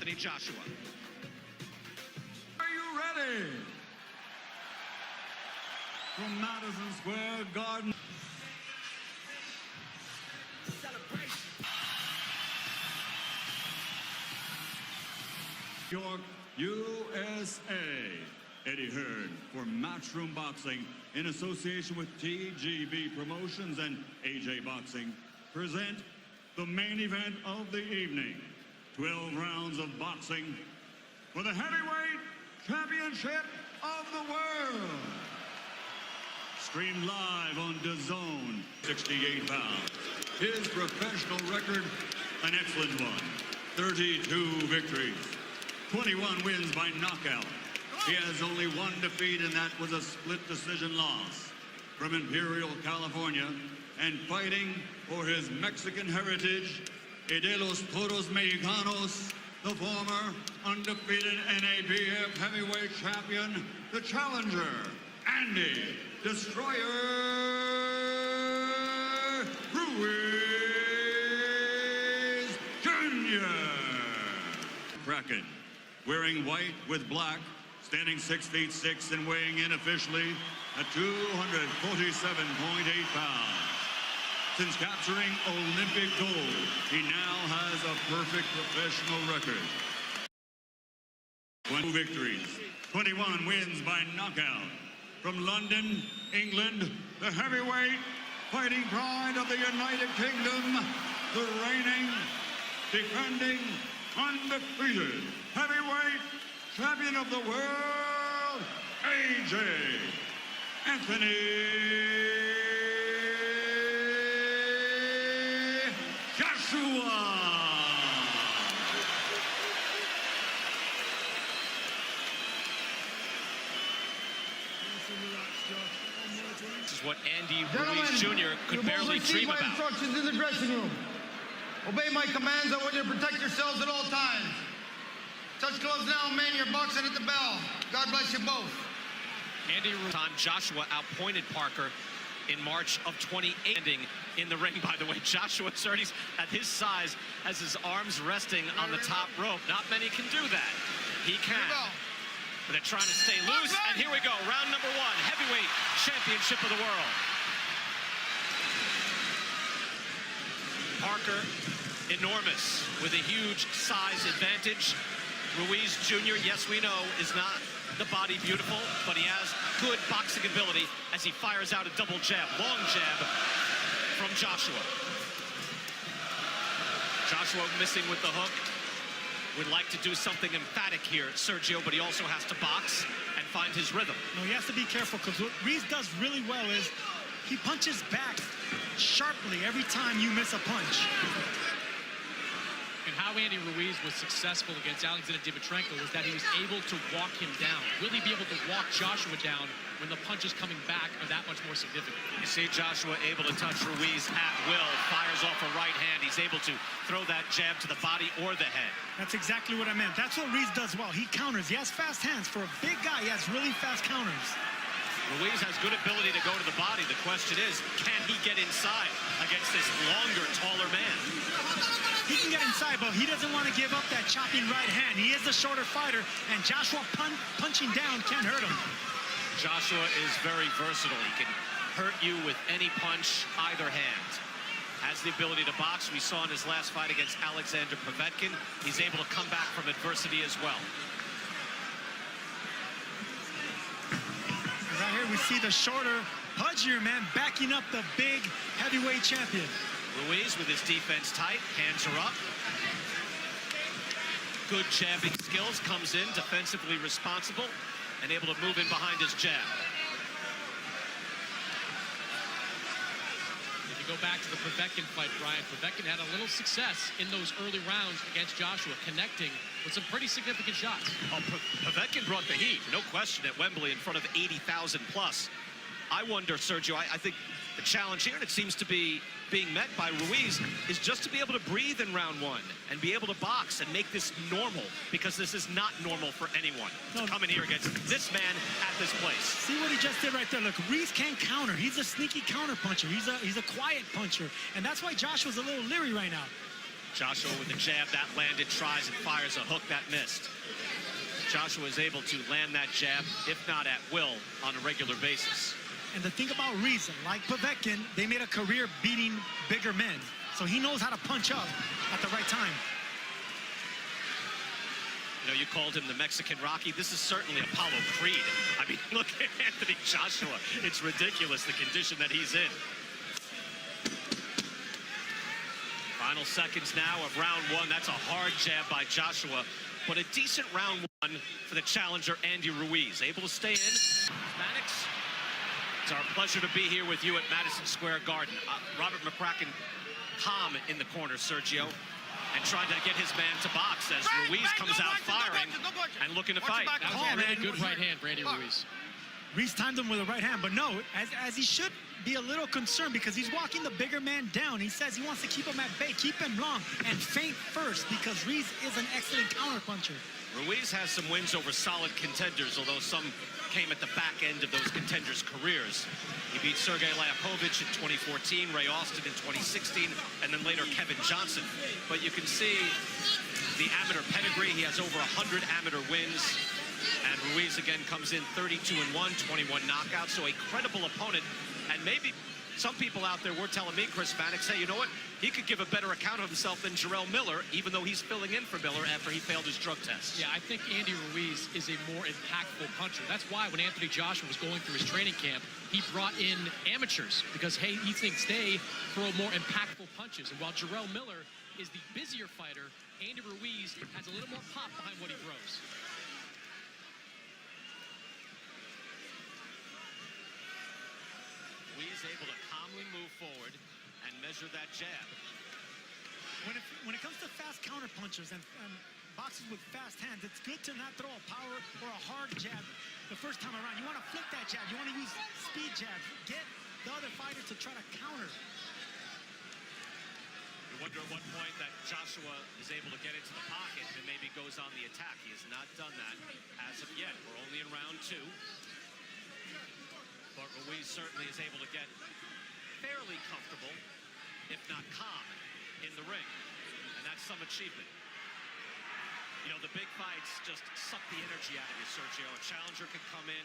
Anthony Joshua. Are you ready? From Madison Square Garden. York, USA. Eddie Hearn for Matchroom Boxing in association with TGB Promotions and AJ Boxing present the main event of the evening. 12 rounds of boxing for the heavyweight championship of the world. Streamed live on DAZN, 68 pounds. His professional record, an excellent one. 32 victories, 21 wins by knockout. He has only one defeat, and that was a split decision loss. From Imperial, California, and fighting for his Mexican heritage, de los Toros Mexicanos, the former undefeated NABF heavyweight champion, the challenger, Andy Destroyer Ruiz Jr. Kraken, wearing white with black, standing 6'6" and weighing in officially at 247.8 pounds. Since capturing Olympic gold, he now has a perfect professional record. 20 victories, 21 wins by knockout. From London, England, the heavyweight fighting pride of the United Kingdom, the reigning, defending, undefeated heavyweight champion of the world, AJ Anthony Joshua. This is what Andy Ruiz Jr. could barely dream about. Instructions in the dressing room. Obey my commands. I want you to protect yourselves at all times. Touch gloves now, man. You're boxing at the bell. God bless you both. Andy Ruiz, Joshua outpointed Parker in March of 2018 in the ring, by the way. Joshua, at his size, has his arms resting on the top rope. Not many can do that. He can. But they're trying to stay loose, and here we go. Round number one, heavyweight championship of the world. Parker, enormous, with a huge size advantage. Ruiz Jr., yes, we know, is not the body beautiful, but he has good boxing ability as he fires out a double jab, long jab from Joshua. Joshua missing with the hook. Would like to do something emphatic here, Sergio, but he also has to box and find his rhythm. No, he has to be careful, because what Ruiz does really well is he punches back sharply every time you miss a punch. And how Andy Ruiz was successful against Alexander Dimitrenko was that he was able to walk him down. Will he be able to walk Joshua down when the punches coming back are that much more significant? You see Joshua able to touch Ruiz at will, fires off a right hand. He's able to throw that jab to the body or the head. That's exactly what I meant. That's what Ruiz does well. He counters. He has fast hands. For a big guy, he has really fast counters. Ruiz has good ability to go to the body. The question is, can he get inside against this longer, taller man? He can get inside, but he doesn't want to give up that chopping right hand. He is the shorter fighter, and Joshua punching down can't hurt him. Joshua is very versatile. He can hurt you with any punch, either hand. Has the ability to box. We saw in his last fight against Alexander Povetkin. He's able to come back from adversity as well. Right here we see the shorter, pudgier man backing up the big heavyweight champion. Ruiz with his defense tight, hands are up. Good jabbing skills, comes in defensively responsible and able to move in behind his jab. If you go back to the Povetkin fight, Brian, Povetkin had a little success in those early rounds against Joshua, connecting with some pretty significant shots. Oh, Povetkin brought the heat, no question, at Wembley in front of 80,000 plus. I wonder, Sergio, I think the challenge here, and it seems to be being met by Ruiz, is just to be able to breathe in round one and be able to box and make this normal, because this is not normal for anyone to come in here against this man at this place. See what he just did right there. Look, Ruiz can't counter. He's a sneaky counter puncher. He's a quiet puncher, and that's why Joshua's a little leery right now. Joshua with a jab that landed, tries and fires a hook that missed. Joshua is able to land that jab, if not at will, on a regular basis. And the thing about Ruiz, like FIFGHT, they made a career beating bigger men. So he knows how to punch up at the right time. You know, you called him the Mexican Rocky. This is certainly Apollo Creed. I mean, look at Anthony Joshua. It's ridiculous, the condition that he's in. Final seconds now of round one. That's a hard jab by Joshua, but a decent round one for the challenger, Andy Ruiz. Able to stay in. Hispanics, it's our pleasure to be here with you at Madison Square Garden. Robert McCracken calm in the corner, Sergio, and trying to get his man to box as Ruiz comes out firing and looking to fight. That was a really good right hand for Andy Ruiz. Ruiz timed him with a right hand, but no, as he should be a little concerned because he's walking the bigger man down. He says he wants to keep him at bay, keep him long, and feint first because Ruiz is an excellent counterpuncher. Ruiz has some wins over solid contenders, although some came at the back end of those contenders' careers. He beat Sergey Liapovich in 2014, Ray Austin in 2016, and then later Kevin Johnson. But you can see the amateur pedigree. He has over 100 amateur wins. And Ruiz again comes in 32-1, 21 knockouts, so a credible opponent. And maybe some people out there were telling me, Chris Mannix, say, you know what? He could give a better account of himself than Jarrell Miller, even though he's filling in for Miller after he failed his drug test. Yeah, I think Andy Ruiz is a more impactful puncher. That's why when Anthony Joshua was going through his training camp, he brought in amateurs because, hey, he thinks they throw more impactful punches. And while Jarrell Miller is the busier fighter, Andy Ruiz has a little more pop behind what he throws. Ruiz able to calmly move forward and measure that jab. When it comes to fast counterpunchers and boxers with fast hands, it's good to not throw a power or a hard jab the first time around. You want to flip that jab. You want to use speed jabs. Get the other fighter to try to counter. You wonder at what point that Joshua is able to get into the pocket and maybe goes on the attack. He has not done that as of yet. We're only in round two. But Ruiz certainly is able to get fairly comfortable, if not calm, in the ring. And that's some achievement. You know, the big fights just suck the energy out of you, Sergio. A challenger can come in,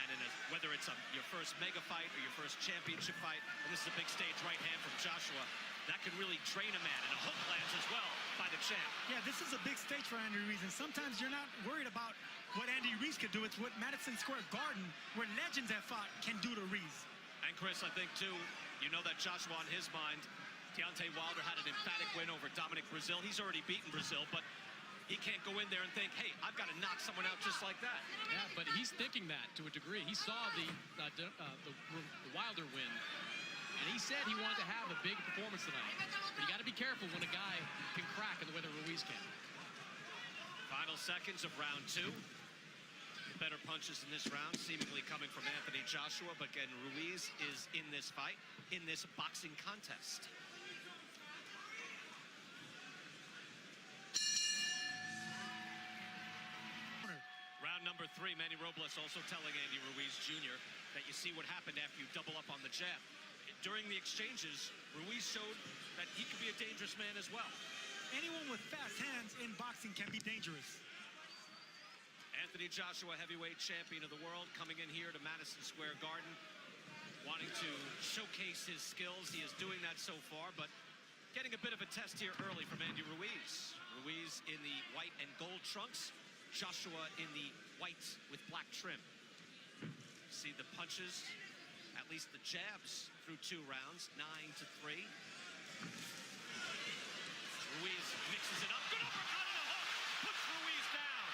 and whether it's your first mega fight or your first championship fight, and this is a big stage right hand from Joshua, that can really drain a man, and a hook lands as well by the champ. Yeah, this is a big stage for Andy Ruiz, and sometimes you're not worried about what Andy Ruiz could do. It's what Madison Square Garden, where legends have fought, can do to Ruiz. And Chris, I think too, you know that Joshua on his mind, Deontay Wilder had an emphatic win over Dominic Brazil. He's already beaten Brazil, but he can't go in there and think, hey, I've got to knock someone out just like that. Yeah, but he's thinking that to a degree. He saw the Wilder win, and he said he wanted to have a big performance tonight. But you got to be careful when a guy can crack in the way that Ruiz can. Final seconds of round two. Better punches in this round, seemingly coming from Anthony Joshua, but again, Ruiz is in this fight, in this boxing contest. Round number three, Manny Robles also telling Andy Ruiz Jr. that you see what happened after you double up on the jab. During the exchanges, Ruiz showed that he could be a dangerous man as well. Anyone with fast hands in boxing can be dangerous. Anthony Joshua, heavyweight champion of the world, coming in here to Madison Square Garden, wanting to showcase his skills. He is doing that so far, but getting a bit of a test here early from Andy Ruiz. Ruiz in the white and gold trunks, Joshua in the white with black trim. See the punches, at least the jabs through 2 rounds, 9-3. Ruiz mixes it up. Good uppercut and a hook. Puts Ruiz down.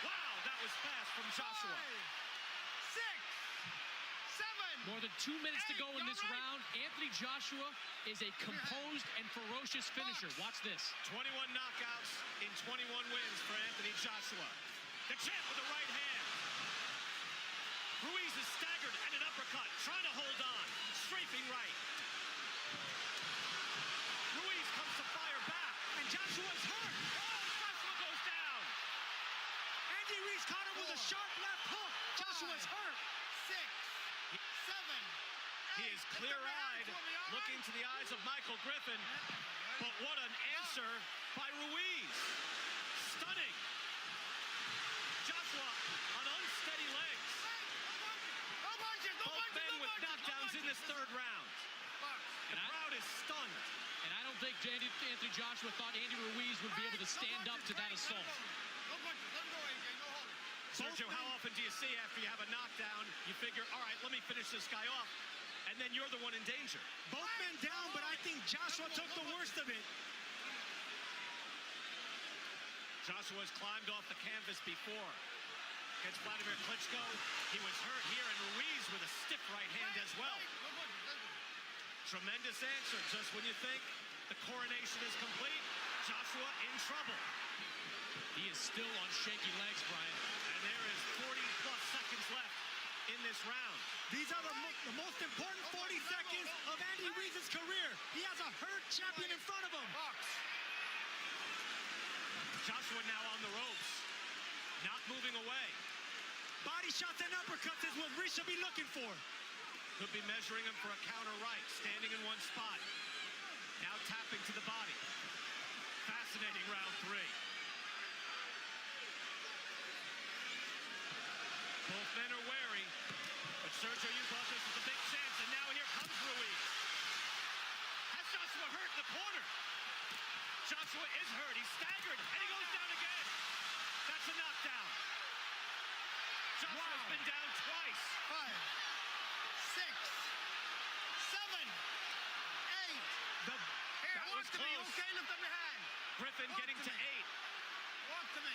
Wow, that was fast from Joshua. 5, 6, 7. More than 2 minutes to go in this round. Anthony Joshua is a composed and ferocious finisher. Watch this. 21 knockouts in 21 wins for Anthony Joshua. The champ with the right hand. Ruiz is staggered and an uppercut, trying to hold on. Strafing right. Ruiz comes to fire back, and Joshua's hurt. Oh, Joshua goes down. Andy Ruiz caught him with a sharp left hook. Joshua's hurt. 6, 7. He is clear-eyed, looking to the eyes of Michael Griffin. But what an answer by Ruiz. Stunning. Joshua on unsteady legs. Both men with knockdowns in this third round. The crowd is stunned. And I don't think Anthony Joshua thought Andy Ruiz would be able to stand up to that assault. Sergio, how often do you see after you have a knockdown, you figure, all right, let me finish this guy off, and then you're the one in danger? Both men down, but I think Joshua took the worst of it. Joshua's climbed off the canvas before. Against Vladimir Klitschko, he was hurt here, and Ruiz with a stiff right hand as well. Tremendous answer. Just when you think the coronation is complete, Joshua in trouble. He is still on shaky legs, Brian. And there is 40-plus seconds left in this round. These are the most important 40 seconds of Andy Ruiz's career. He has a hurt champion in front of him. Joshua now on the ropes, not moving away. Body shots and uppercuts is what Ruiz should be looking for. Could be measuring him for a counter right, standing in one spot. Now tapping to the body. Fascinating round three. Both men are wary, but Sergio, you thought this was a big chance, and now here comes Ruiz. Has Joshua hurt in the corner? Joshua is hurt. He's staggered, and he goes down again. That's a knockdown. Joshua's been down twice. 5, 6, 7, 8. That was Walk to me, close. okay? Lift up your hand. Griffin getting to 8. Walk to me.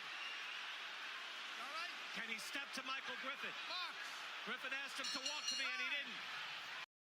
All right? Can he step to Michael Griffin? Box. Griffin asked him to walk to me, and he didn't.